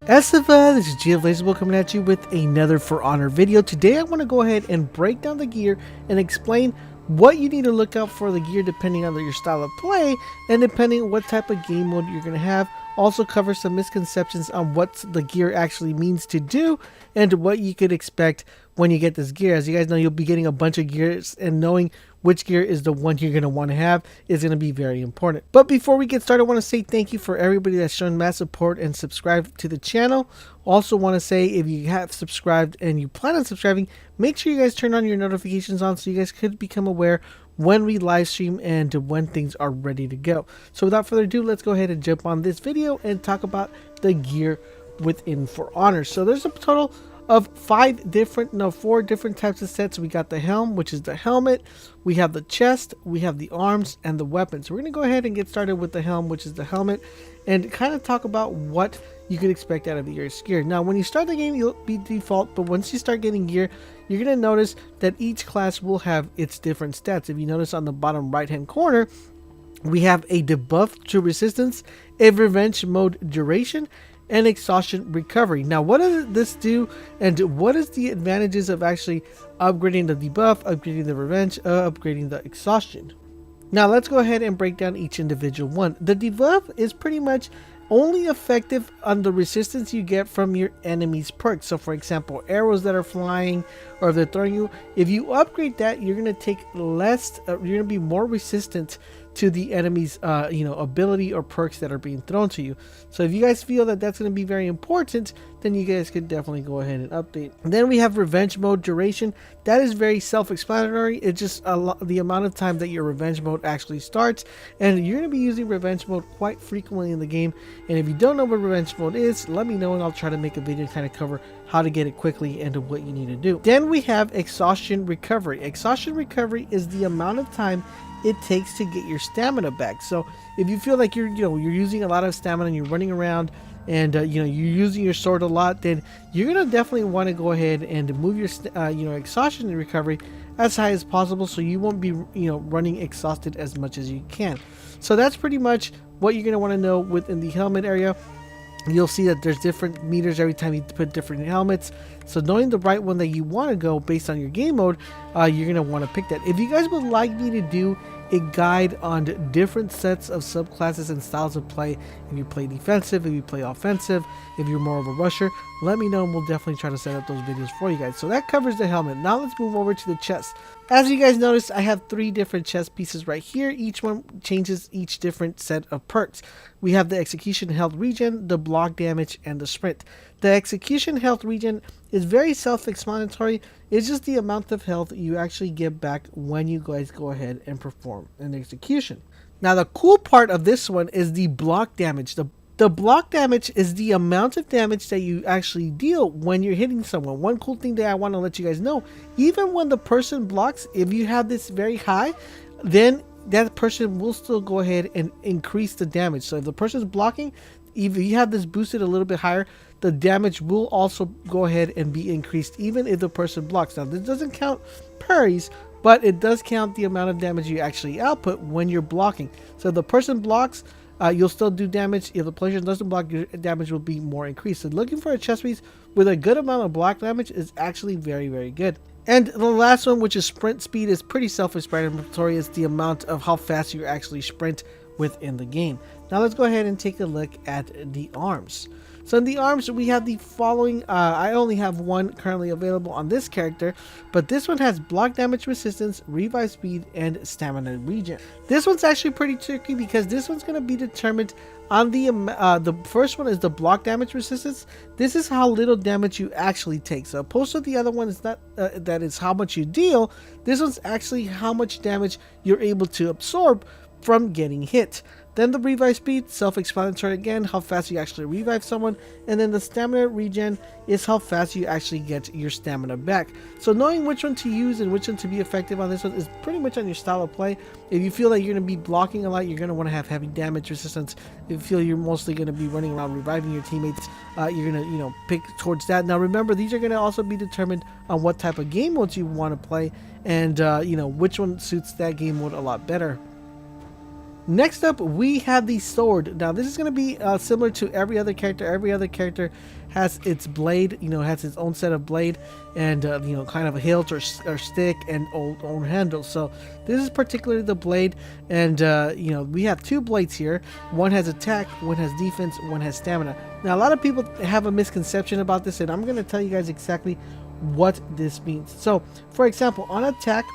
Esiva, this is Geoblazable coming at you with another For Honor video. Today I want to go ahead and break down the gear and explain what you need to look out for the gear depending on your style of play and depending on what type of game mode you're going to have. Also cover some misconceptions on what the gear actually means to do and what you could expect when you get this gear. As you guys know, you'll be getting a bunch of gears, and knowing which gear is the one you're going to want to have is going to be very important. But before we get started, I want to say thank you for everybody that's shown mass support and subscribed to the channel. Also want to say, if you have subscribed and you plan on subscribing, make sure you guys turn on your notifications on so you guys could become aware when we live stream and when things are ready to go. So without further ado, let's go ahead and jump on this video and talk about the gear within For Honor. So there's a total of four different types of sets. We got the helm, which is the helmet, we have the chest, we have the arms, and the weapons. We're going to go ahead and get started with the helm, which is the helmet, and kind of talk about what you could expect out of your gear. Now, when you start the game, you'll be default, but once you start getting gear, you're going to notice that each class will have its different stats. If you notice on the bottom right hand corner, we have a debuff to resistance, a revenge mode duration, and exhaustion recovery. Now, what does this do, and what is the advantages of actually upgrading the debuff, upgrading the revenge, upgrading the exhaustion? Now let's go ahead and break down each individual one. The debuff is pretty much only effective on the resistance you get from your enemy's perks. So for example, arrows that are flying, or if they're throwing you, if you upgrade that, you're going to take less, you're going to be more resistant to the enemy's ability or perks that are being thrown to you. So if you guys feel that that's going to be very important, then you guys could definitely go ahead and update. And then we have revenge mode duration. That is very self-explanatory. It's just the amount of time that your revenge mode actually starts, and you're going to be using revenge mode quite frequently in the game. And if you don't know what revenge mode is, let me know and I'll try to make a video to kind of cover how to get it quickly and what you need to do. Then we have exhaustion recovery. Exhaustion recovery is the amount of time it takes to get your stamina back. So if you feel like you're using a lot of stamina and you're running around and you're using your sword a lot, then you're gonna definitely want to go ahead and move your exhaustion recovery as high as possible, so you won't be running exhausted as much as you can. So that's pretty much what you're gonna want to know within the helmet area. You'll see that there's different meters every time you put different helmets. So knowing the right one that you want to go based on your game mode, you're going to want to pick that. If you guys would like me to do a guide on different sets of subclasses and styles of play, if you play defensive, if you play offensive, if you're more of a rusher, let me know and we'll definitely try to set up those videos for you guys. So that covers the helmet. Now let's move over to the chest. As you guys notice, I have 3 different chest pieces right here. Each one changes each different set of perks. We have the execution health regen, the block damage, and the sprint. The execution health regen is very self-explanatory. It's just the amount of health you actually get back when you guys go ahead and perform an execution. Now the cool part of this one is the block damage. The block damage is the amount of damage that you actually deal when you're hitting someone. One cool thing that I want to let you guys know, even when the person blocks, if you have this very high, then that person will still go ahead and increase the damage. So if the person's blocking, if you have this boosted a little bit higher, the damage will also go ahead and be increased even if the person blocks. Now this doesn't count parries, but it does count the amount of damage you actually output when you're blocking. So if the person blocks, you'll still do damage. If the person doesn't block, your damage will be more increased. So looking for a chest piece with a good amount of block damage is actually very, very good. And the last one, which is sprint speed, is pretty self-explanatory. It's the amount of how fast you actually sprint within the game. Now let's go ahead and take a look at the arms. So in the arms, we have the following. I only have one currently available on this character, but this one has block damage resistance, revive speed, and stamina regen. This one's actually pretty tricky because this one's going to be determined on the first one is the block damage resistance. This is how little damage you actually take. So opposed to the other one is not that is how much you deal. This one's actually how much damage you're able to absorb from getting hit. Then the revive speed, self-explanatory again, how fast you actually revive someone. And then the stamina regen is how fast you actually get your stamina back. So knowing which one to use and which one to be effective on this one is pretty much on your style of play. If you feel like you're going to be blocking a lot, you're going to want to have heavy damage resistance. If you feel you're mostly going to be running around reviving your teammates, you're going to pick towards that. Now remember, these are going to also be determined on what type of game modes you want to play and which one suits that game mode a lot better. Next up, we have the sword. Now, this is going to be similar to every other character. Every other character has its blade, has its own set of blade and, kind of a hilt or stick and own handle. So this is particularly the blade. And, we have two blades here. One has attack, one has defense, one has stamina. Now, a lot of people have a misconception about this, and I'm going to tell you guys exactly what this means. So, for example, on attack,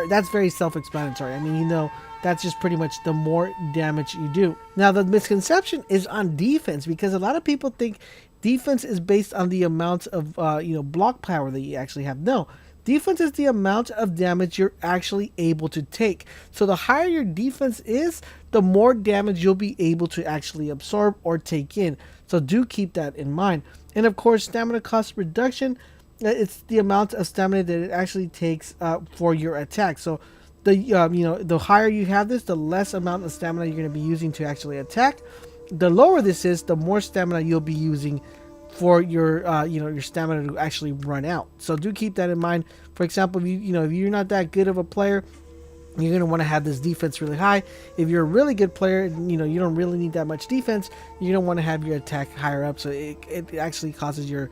that's very self-explanatory. I mean, that's just pretty much the more damage you do. Now, the misconception is on defense, because a lot of people think defense is based on the amount of block power that you actually have. No, defense is the amount of damage you're actually able to take. So the higher your defense is, the more damage you'll be able to actually absorb or take in. So do keep that in mind. And of course, stamina cost reduction, it's the amount of stamina that it actually takes for your attack. So the higher you have this, the less amount of stamina you're going to be using to actually attack. The lower this is, the more stamina you'll be using for your your stamina to actually run out. So do keep that in mind. For example, if you're not that good of a player, you're going to want to have this defense really high. If you're a really good player, you don't really need that much defense, you're going to want to have your attack higher up, so it actually causes you're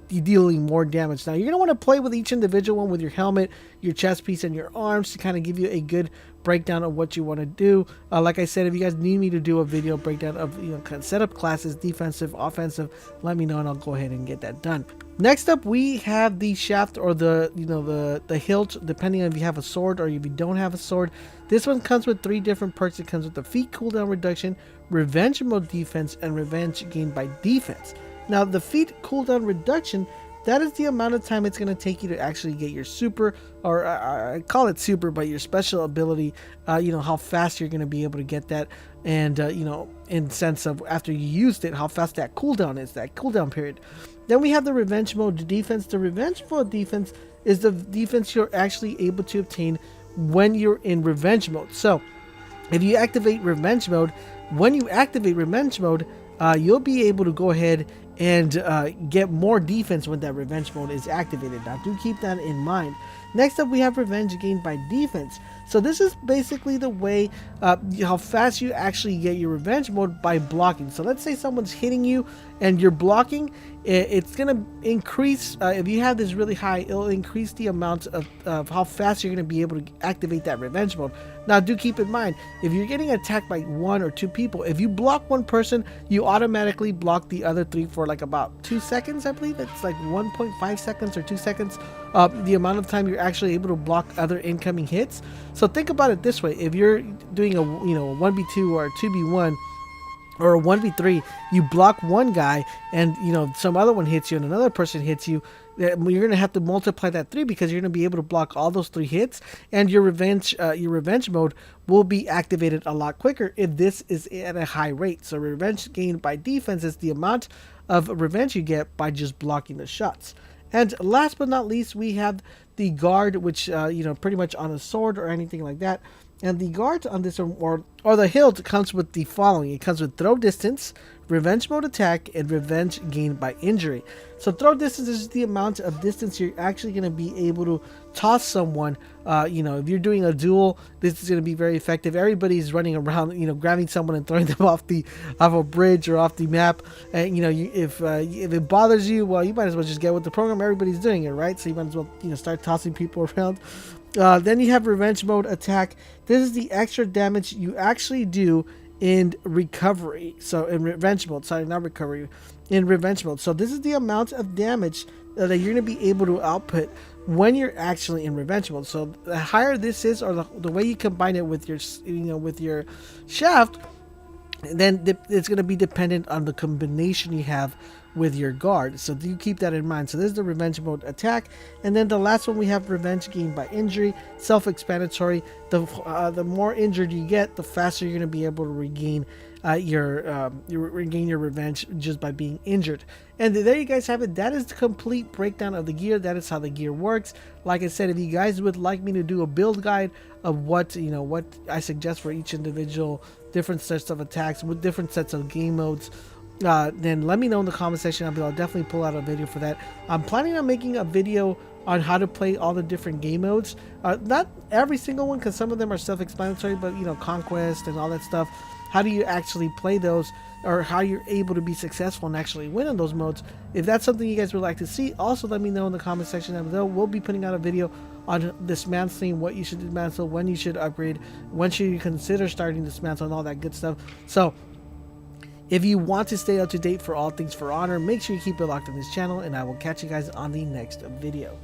dealing more damage. Now, you're going to want to play with each individual one with your helmet, your chest piece, and your arms to kind of give you a good breakdown of what you want to do. Like I said, if you guys need me to do a video breakdown of kind of setup classes, defensive, offensive, let me know and I'll go ahead and get that done. Next up, we have the shaft, or the hilt, depending on if you have a sword or if you don't have a sword. This one comes with 3 different perks. It comes with the feat cooldown reduction, revenge mode defense, and revenge gained by defense. Now, the feat cooldown reduction, that is the amount of time it's going to take you to actually get your super, or I call it super, but your special ability, how fast you're going to be able to get that, and, in sense of after you used it, how fast that cooldown is, that cooldown period. Then we have the revenge mode defense. The revenge mode defense is the defense you're actually able to obtain when you're in revenge mode. So if you activate revenge mode, when you activate revenge mode, you'll be able to go ahead and get more defense when that revenge mode is activated. Now, do keep that in mind. Next up, we have revenge gained by defense. So this is basically the way how fast you actually get your revenge mode by blocking. So let's say someone's hitting you and you're blocking. It's going to increase, if you have this really high, it'll increase the amount of how fast you're going to be able to activate that revenge mode. Now, do keep in mind, if you're getting attacked by 1 or 2 people, if you block one person, you automatically block the other 3 for like about 2 seconds, I believe. It's like 1.5 seconds or 2 seconds, the amount of time you're actually able to block other incoming hits. So think about it this way. If you're doing a 1v2 or a 2v1, or a 1v3, you block one guy and some other one hits you and another person hits you, you're going to have to multiply that 3, because you're going to be able to block all those 3 hits, and your revenge mode will be activated a lot quicker if this is at a high rate. So revenge gained by defense is the amount of revenge you get by just blocking the shots. And last but not least, we have the guard, which pretty much on a sword or anything like that. And the guard on this one, or the hilt, comes with the following. It comes with throw distance, revenge mode attack, and revenge gained by injury. So throw distance is the amount of distance you're actually going to be able to toss someone. If you're doing a duel, this is going to be very effective. Everybody's running around, grabbing someone and throwing them off a bridge or off the map. And if it bothers you, well, you might as well just get with the program. Everybody's doing it, right? So you might as well start tossing people around. Then you have revenge mode attack. This is the extra damage you actually do in recovery. So in revenge mode, sorry, not recovery, in revenge mode. So this is the amount of damage that you're going to be able to output when you're actually in revenge mode. So the higher this is, or the way you combine it with your with your shaft, then it's going to be dependent on the combination you have with your guard. So do keep that in mind. So this is the revenge mode attack, and then the last one we have revenge gained by injury. Self-explanatory. The more injured you get, the faster you're going to be able to regain your revenge just by being injured. And there you guys have it. That is the complete breakdown of the gear. That is how the gear works. Like I said, if you guys would like me to do a build guide of what I suggest for each individual different sets of attacks with different sets of game modes, then let me know in the comment section. I'll definitely pull out a video for that. I'm planning on making a video on how to play all the different game modes. Not every single one, because some of them are self-explanatory, but you know, conquest and all that stuff. How do you actually play those, or how you're able to be successful and actually win in those modes? If that's something you guys would like to see, also let me know in the comment section down below. We'll be putting out a video on dismantling, what you should dismantle, when you should upgrade, when should you consider starting dismantle, and all that good stuff. So if you want to stay up to date for all things For Honor, make sure you keep it locked on this channel, and I will catch you guys on the next video.